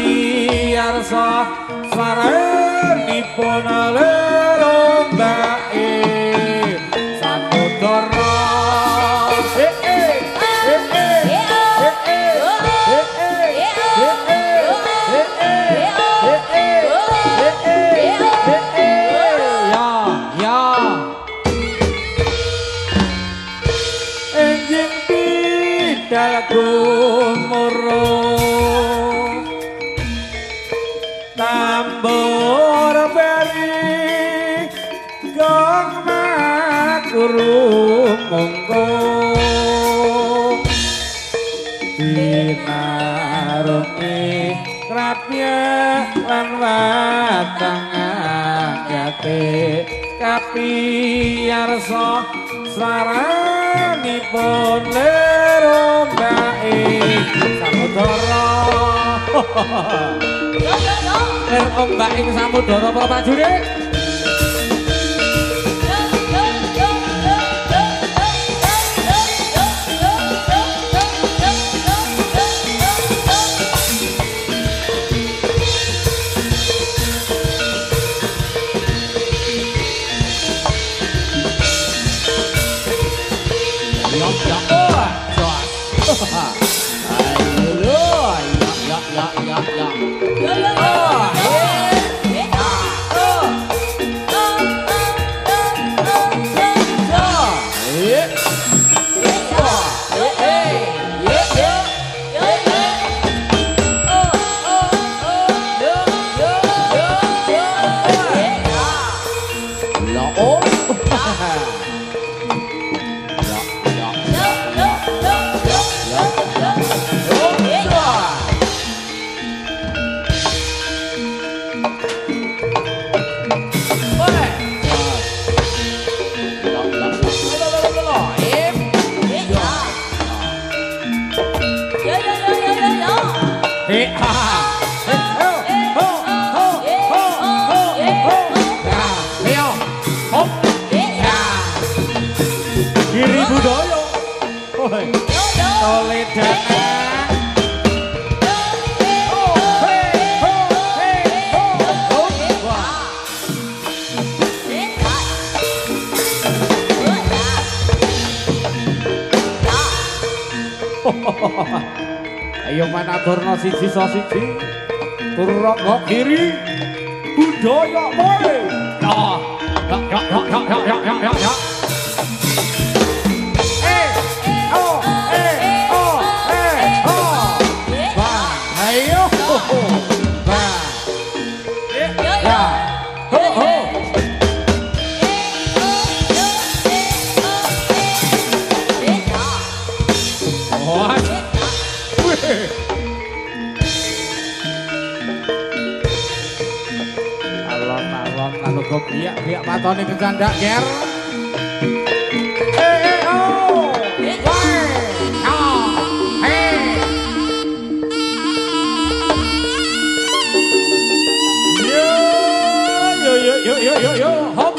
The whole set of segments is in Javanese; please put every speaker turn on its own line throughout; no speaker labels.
kapiyarsa swaranipun lerombake Samudra Gumurung tambur beri gong makurung mongkong dinarungi krapnya lan watang agate kapiyarsa swaranipun lerombake Samudra lerombake Samudra para prajurit Giri budaya Toledana ayo manaturna siji so siji Puraka Giri budaya moe ya biak matone kecandak ger yo hop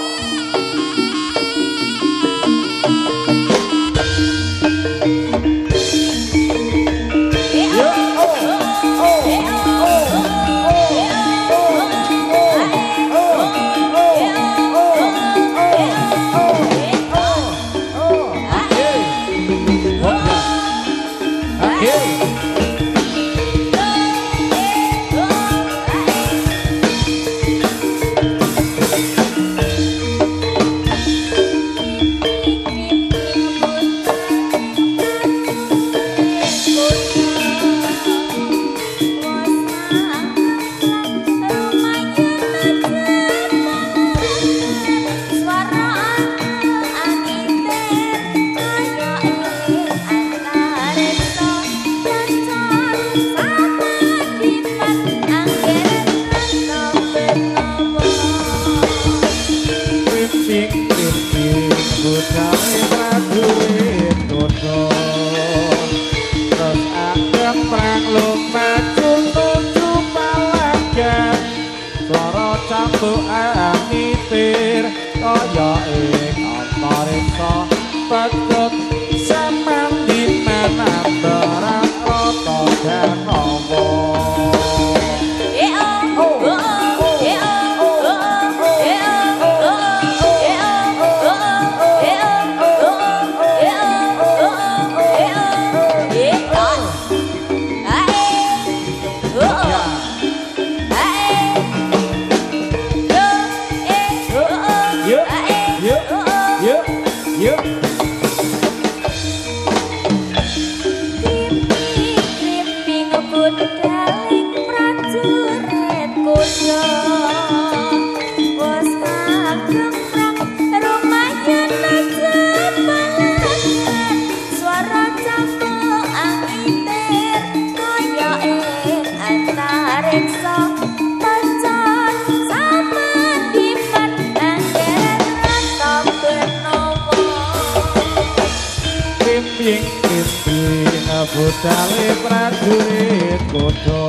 budale prajurit kudu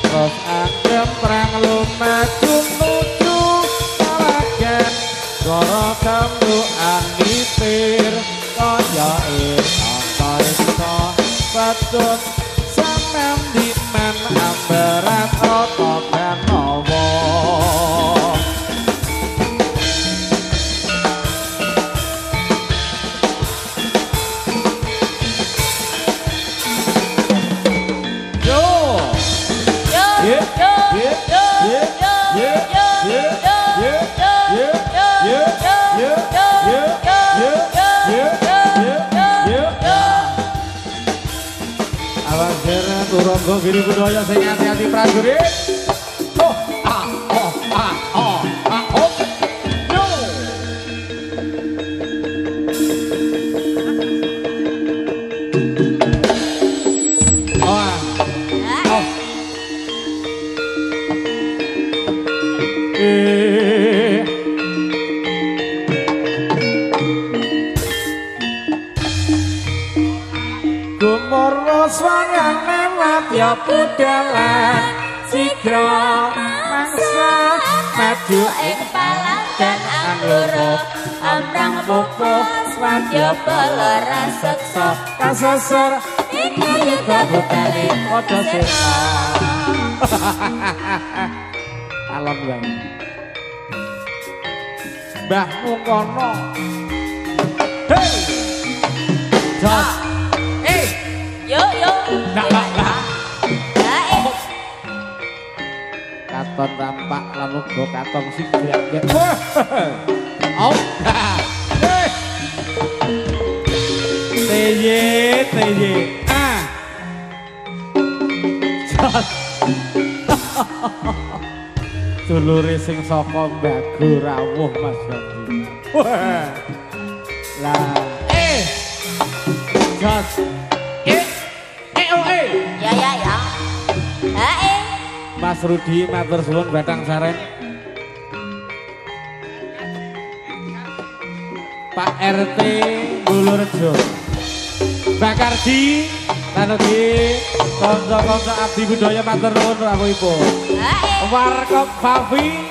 terus anggem perang lumaju nuju kalagen karo kambukan nipir kaya ingkang iso patut sampeyan dimen ambarat rata kanawa Turangga Giri Budaya sing ati-ati prajurit. Oh, ah, oh, ah, oh, ah, oh. Yo. Oh, ah. Oh. Gumurno swangane ya budalan sigra mangsa maju ing palagan angloro amrang pupuh swadya bala raseksa kasasar ing yuga budale padha sirna alon wae Mbah Mungkono hey jos yo katon tampak lan uga katon sigrek oh teye ah dulure sing saka Mbago rawuh Mas Gandhi lah jos ya Mas Rudi matur suwun Batang Saren Pak RT Bulurejo Mbak Kardi lan ugi kanca-kanca abdi budaya matur nuwun rawuhipun Warkop Favi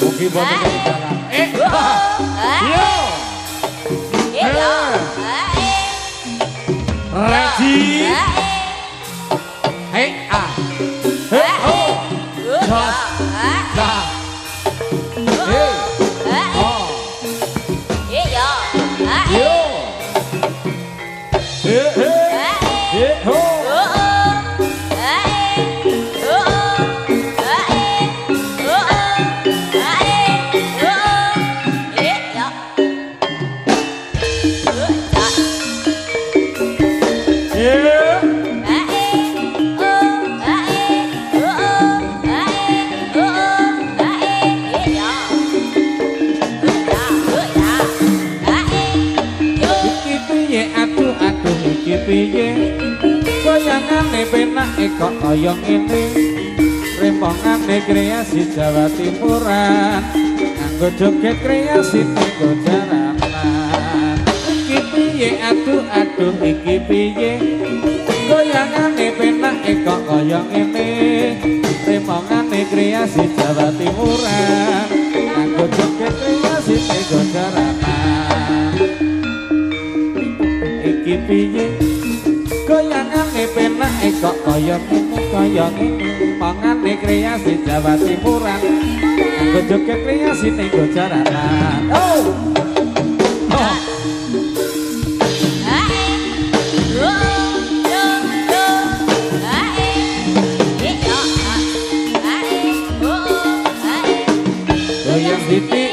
mugi boten ketinggalan yo Reji hey ah hey oh jos dah hey oh yo hey hey ho piye goyangane penake kok kaya ngene rempongane kreasi Jawa Timuran nganggo joget kreasi teko jaranan iki piye aduh iki piye goyangane penake kok kaya ngene rempongane kreasi Jawa Timuran nganggo joget kreasi teko jaranan iki piye goyangane penake kok kaya ngene pangane kreasi Jawa Timuran nganggo joget kreasi tenggo jaranan oh goyang titik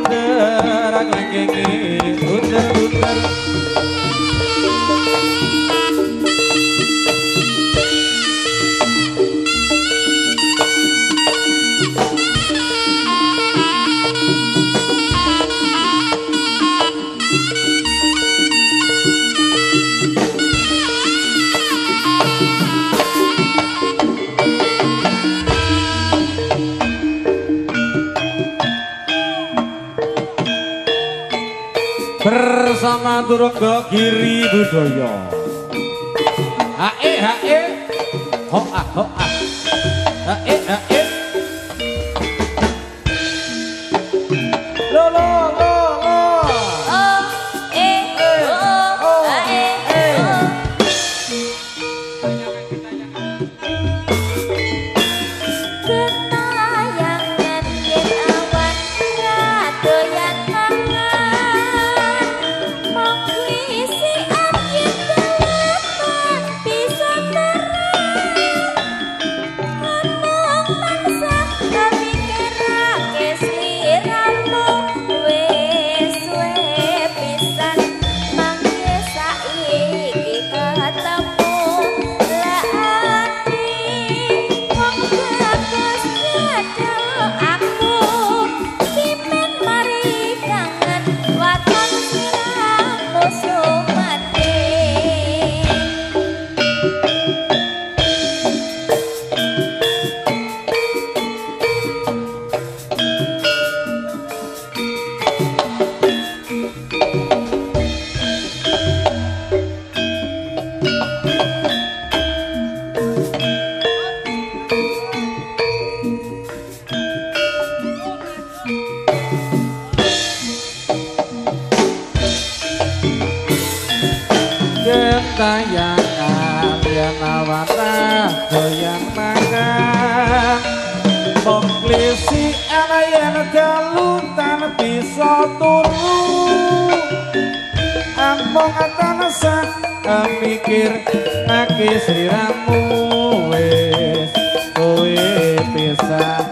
bunder nglengengi bunder-bunder bersama Turangga Giri Budaya. Hae hae hoa hoa hae hae lo lo lo lo
oh hae ketayangan yen awan radoyan tayangan yen awan doyan mangan Poklisi ana yen galutan bisa turu Ampung atanasa mikir nake sliramu wis kowe bisa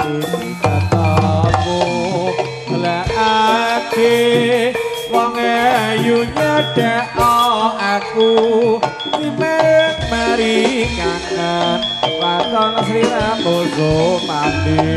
ini katamu lake wong ayu nyedhek aku timek mari kangen waton sliramu sumandi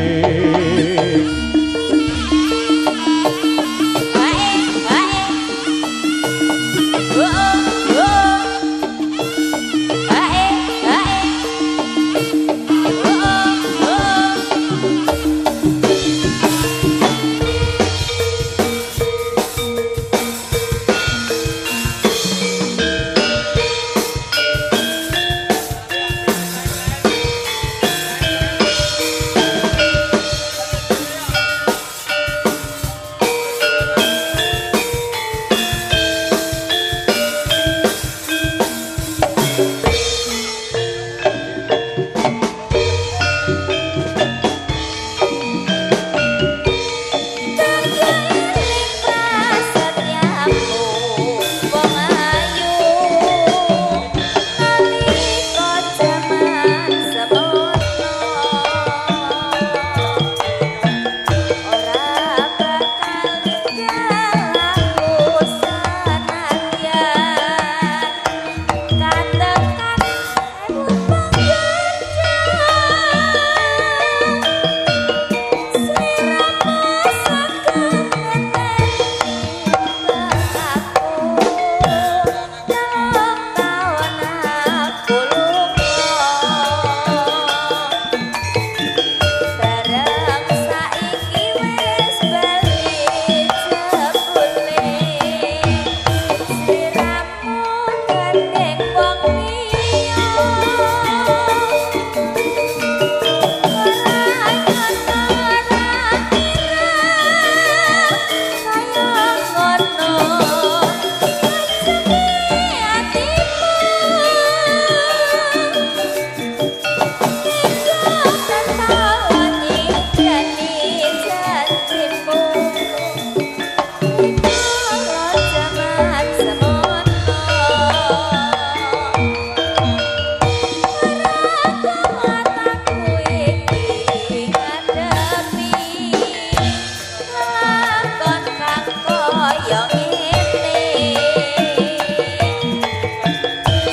yo ngene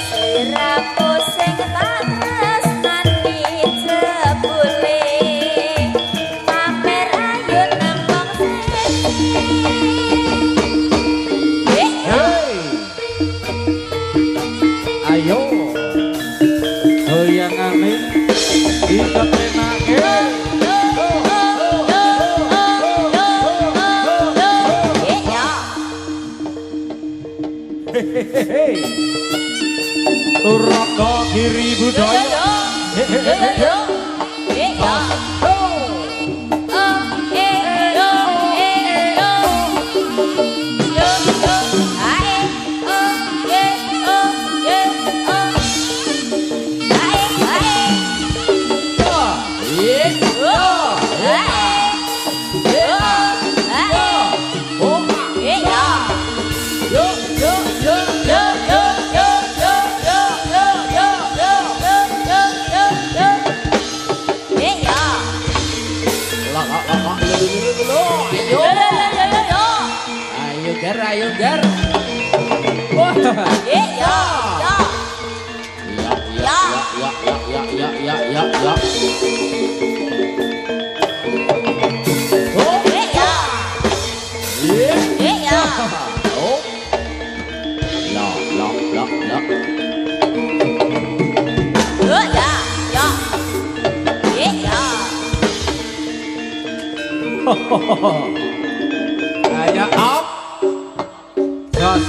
sliramu sing tak tresnani jebule pamer ayu nembang
Ayo goyangane dikepenake Turaka Giri Budaya
Ayo ger.
Wah.
Ya.
Oh.
Oh.
Ayo up. Jos.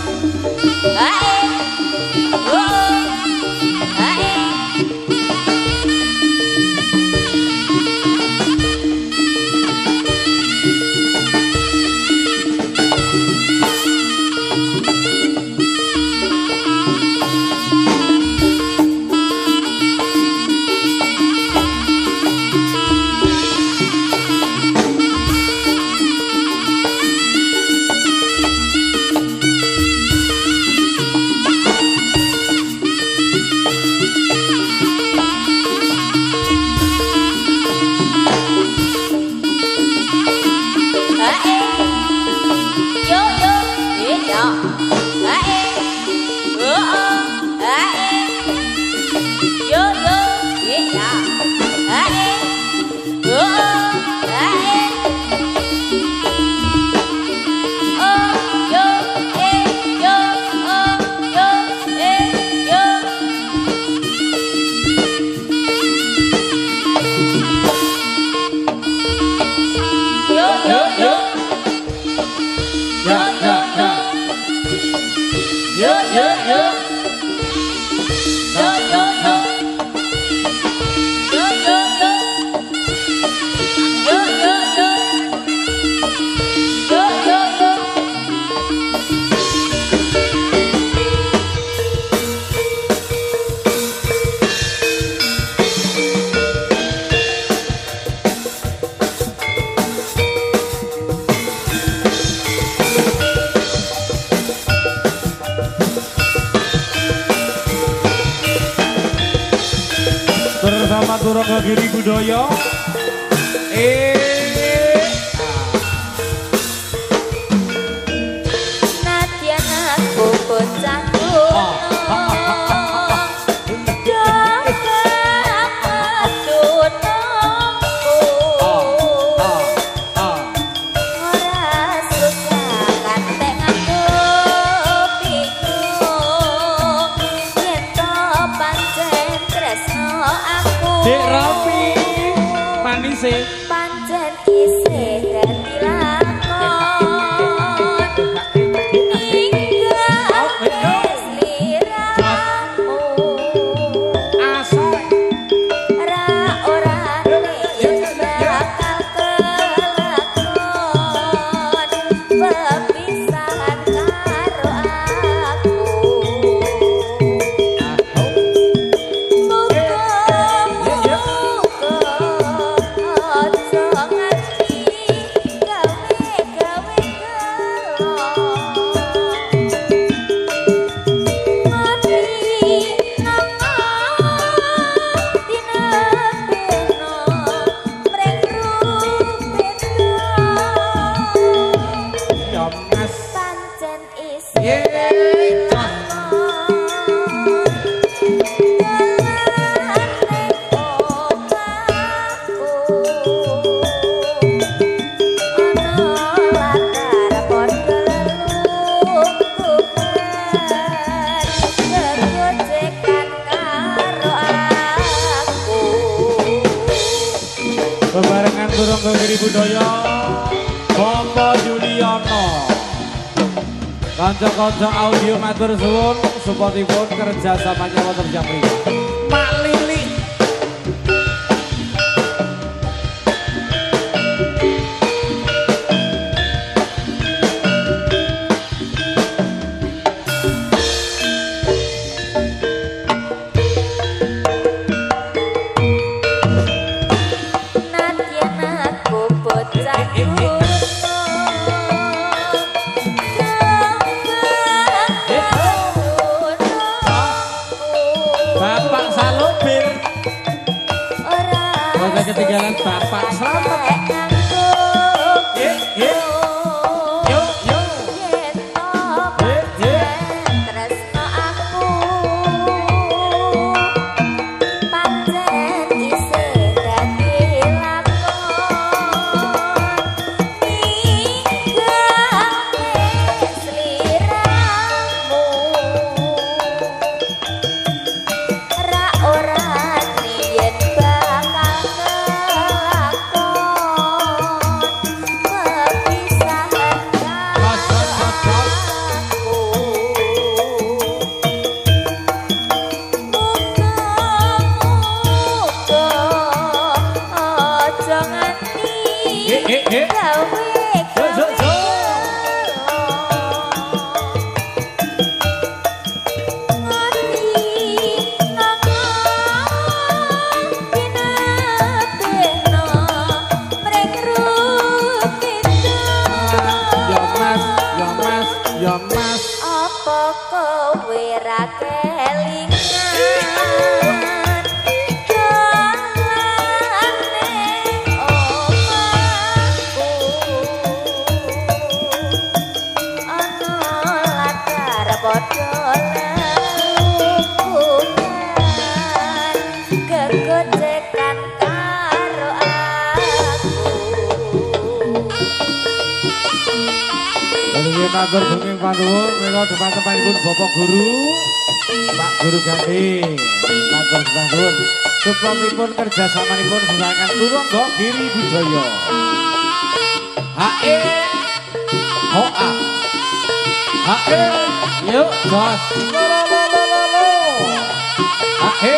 Bersama Turaka Giri Budaya
Nadyan aku bocah kuno
Dek Rapi manis
pancen isih dadi lakon hingga sliramu
asal
ra ora yen bakal kelakon pepisahan karo aku
Budaya Bapak Juliana. Kanca-kanca audio matur suwun supportipun kerjasamanya wonten jam mriki. Mak Lili. Ketinggalan Bapak Slamet. Matur benging panuwun mila teman-temanipun Bapak Guru, Pak Guru Gandhi. Matur panuwun supratipun kerjasamanipun serangan Turangga Giri Budaya. Hae Hoa. Hae yuk jos. Hae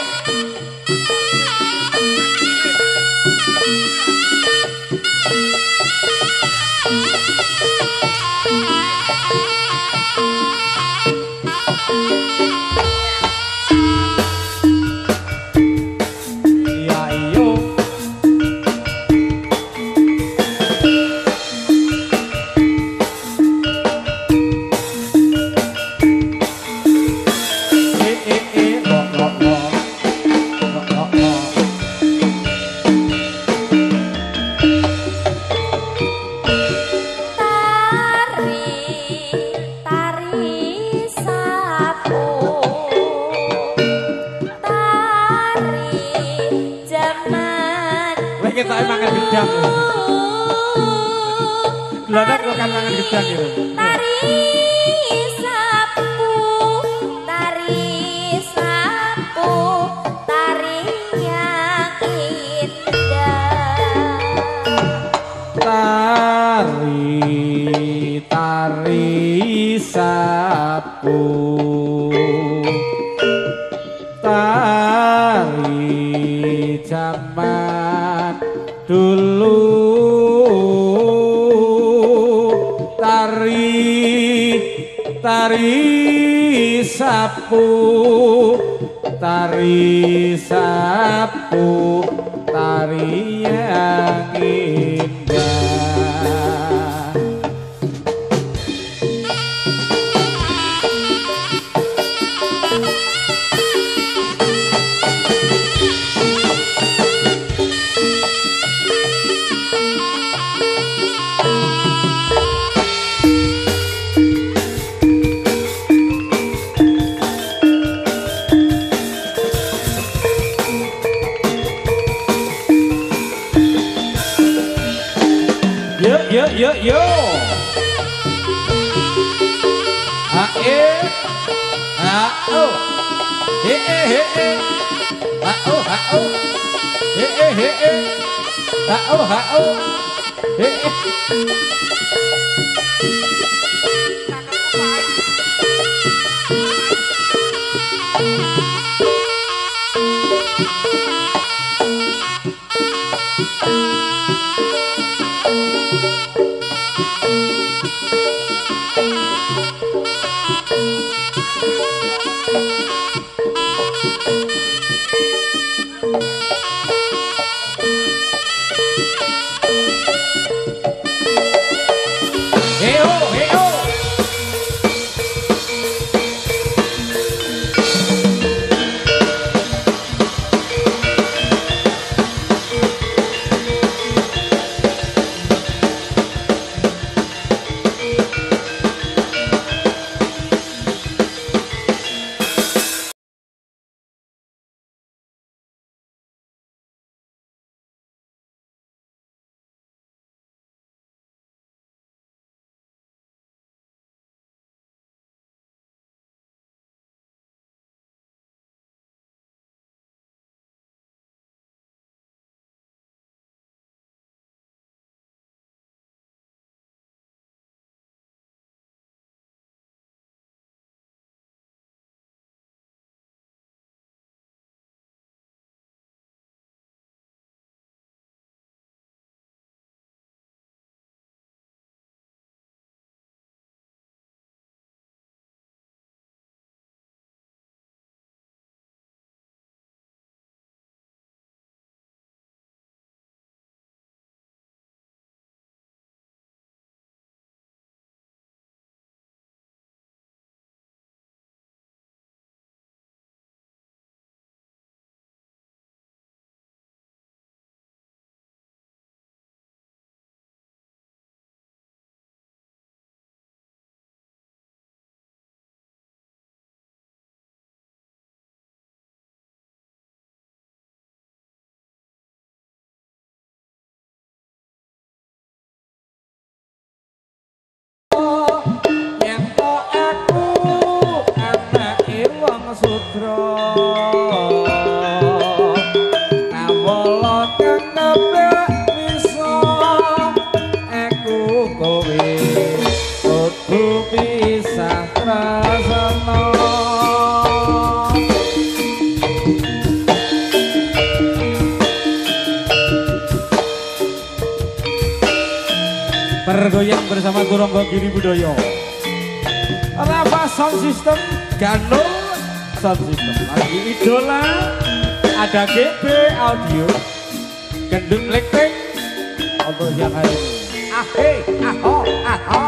kita mangan gedang. Geladang kok kan mangan gedang gitu.
Tari sapu, tari yang indah. Tari
sapu. Tari zaman dulu, tari sapu, tari yang indah. Yo. Hae. Ha-o. He. Ha-o. He. Ha-o. Bergoyang bersama Turangga Giri Budaya. Rafa Sound System, Gano Sound System. Lagi idola, ada GB Audio, Gendut Lektek, untuk siang hari ini. Ahe, aho, aho.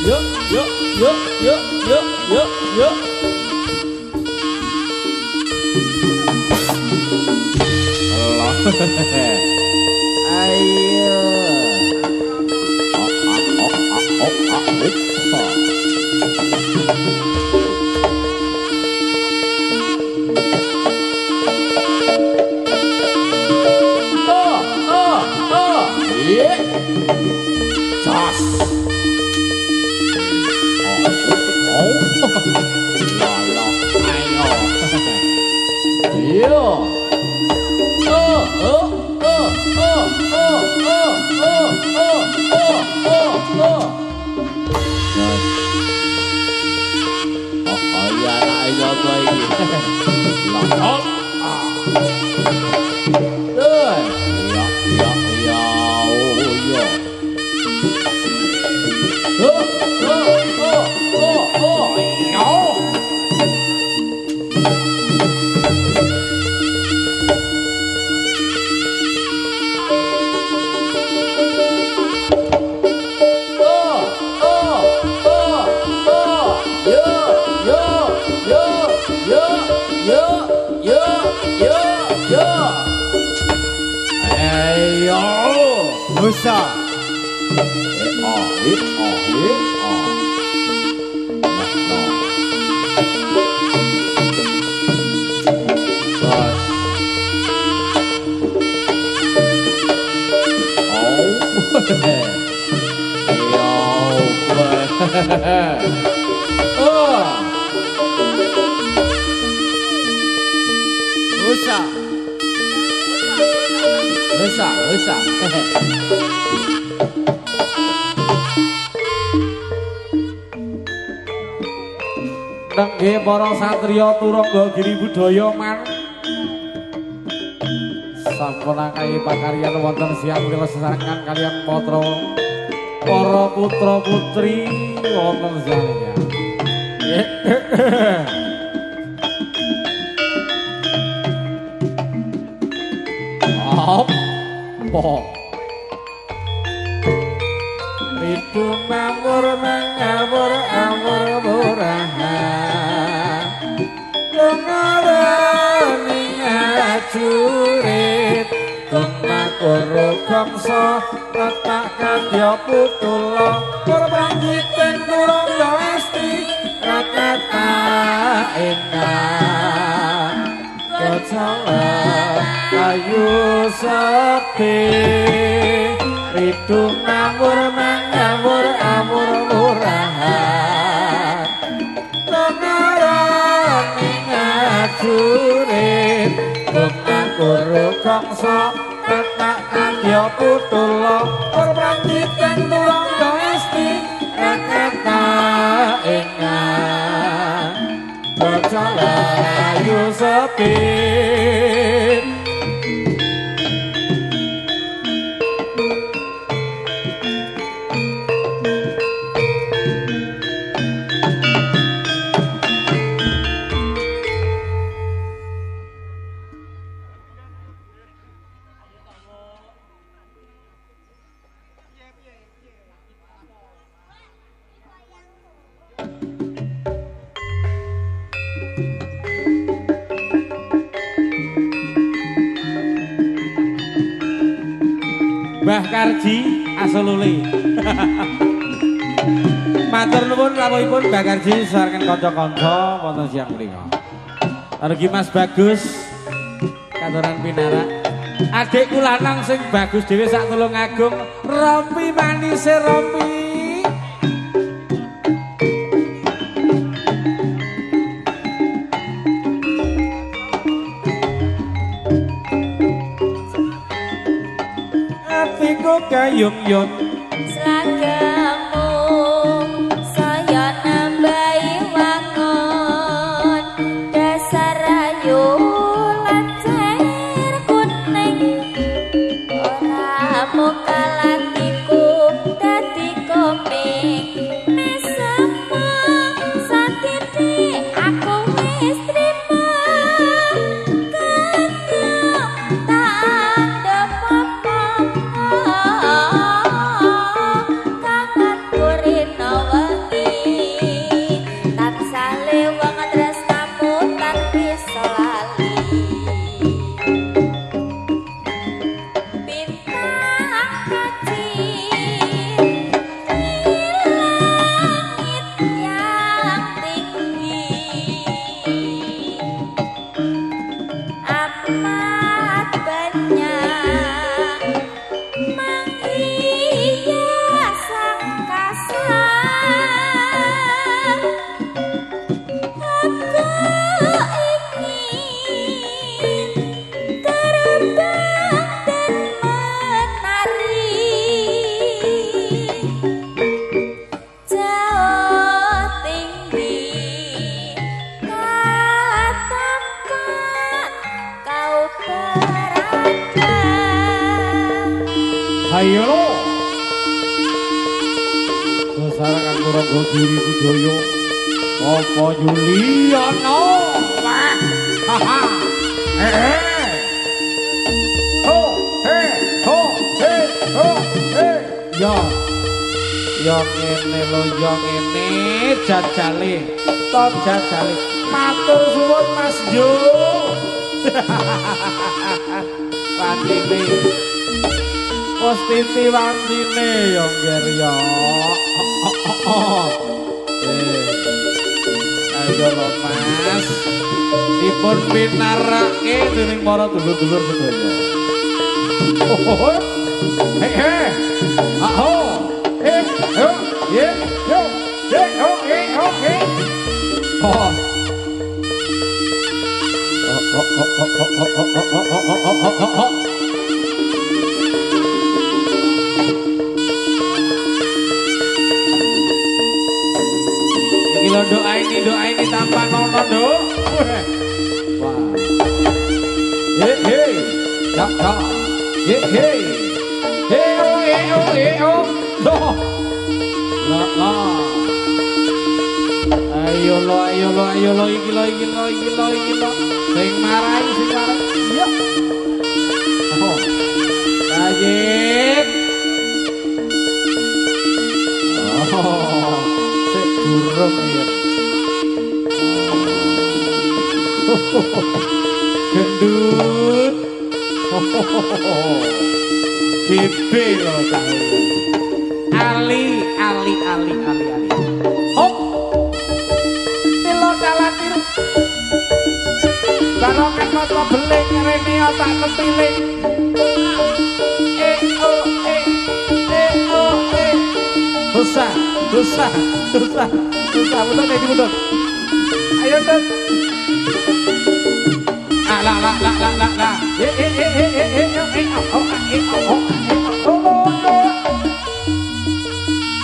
yuk, yuk, yuk, yuk, yuk, yuk, yuk. Ayo. Yeah. Jos. Ayo. Musa. Musa. Nggih para satriya turangga giri budaya man. Sampun akahi pakaryan wonten siang menika sesarengan kaliyan para putra putri wonten salya. Apa? Itu mamur mengabur amur murahan Lungarani ngajurit Kumakuru kamsa letak kadya putula Perbanjitin kurang doesti rakata ingat Kocala ayu sepi Ridu ngabur mengabur amur murahan Lengarani ngajurit Kumangkuru kongso Tetak kadya putula Perbanjitin turang doesti rakata ingat Kocala ayu sepi Mbah Karji Asolule. Matur nuwun rawuhipun Mbah Karji sarengan kanca-kanca wonten siang mriki. Argi Mas Bagus katuran pinarak. Adikku lanang sing bagus dhewe sak Tulungagung, rompi manise rompi. Atiku kayung-yung
Selagamu saya nambahi wangun dasar ayu lancer kuning ora muka latiku dadi komik mesemu satiti aku wis trima kaya tak ada apa-apa
Turangga Giri Budaya apa Yuliana wah haha ho he ho he ho he yo ngene lho yo ngene jajale to jajale matur suwun Mas Jo Wantine Postiti wantine yo ngger yo ayo lho Mas dipun pinarake dening para dulur-dulur sedaya he he aho he ho ye yo ye ho he ho he oh iki lho doa ini tanpa nono do wah ye he ya ya ye he he oh do la ayo lo iki lo sing marai iya oh kajib oh sik durung ya gendut bebe lo tahu ali hop tilo dalatir barongan mata beling rene otak kepiling susah betul kayak gitu ayo dong la